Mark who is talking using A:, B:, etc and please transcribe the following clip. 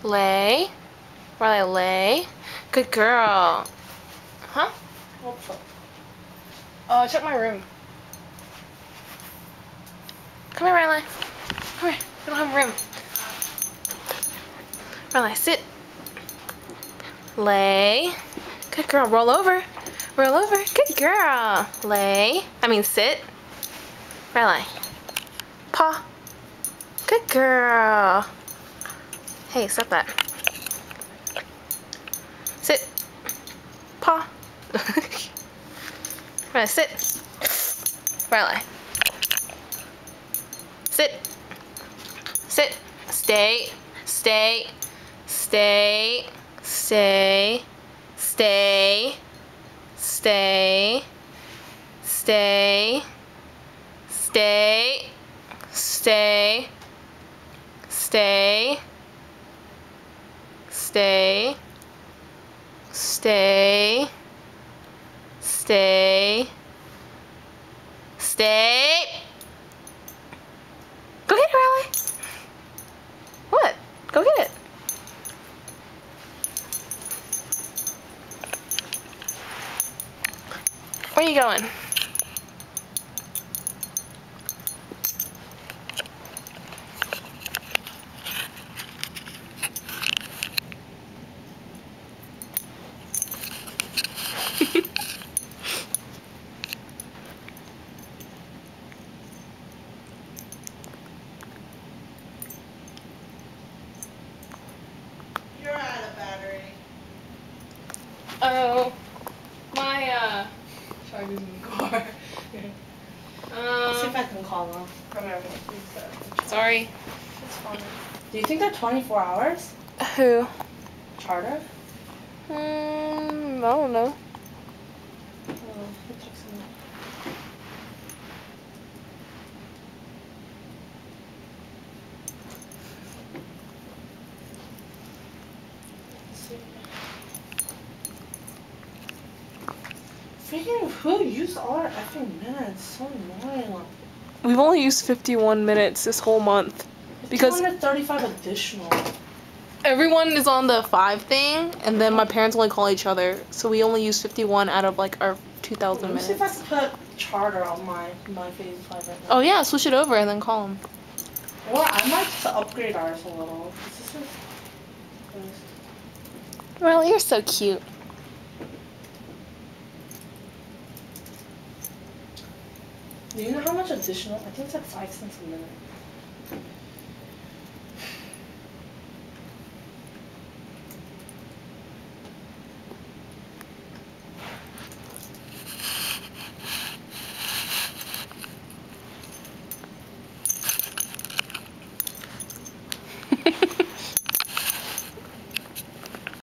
A: Lay. Riley, lay. Good girl. Huh? Check my room. Come here, Riley. Come here. We don't have a room. Riley, sit. Lay. Good girl. Roll over. Roll over. Good girl. Lay. Sit. Riley. Paw. Good girl. Hey, stop that. Sit. Paw. Riley, sit. Riley. Sit. Sit. Stay. Stay. Stay. Stay. Stay. Stay. Stay. Stay. Stay. Stay. Stay. Stay. Stay. Stay. Go get it, Riley. What? Go get it. Where are you going?
B: You're out of battery.
A: Oh, my charger's in the car.
B: See if I can call them.
A: Sorry.
B: It's fine. Do you think they're 24 hours?
A: Who?
B: Charter?
A: I don't know.
B: Freaking who used all our effing minutes? So annoying.
A: We've only used 51 minutes this whole month. Because
B: 235 additional.
A: everyone is on the 5 thing, and then my parents only call each other. So we only use 51 out of like our 2,000 minutes.
B: Let me see if I can put charter on my phase 5 right now.
A: Oh yeah, switch it over and then call them.
B: Or I might just upgrade ours a little. This is
A: Riley, you're so cute.
B: Do you know how much additional? I think it's like 5 cents a minute.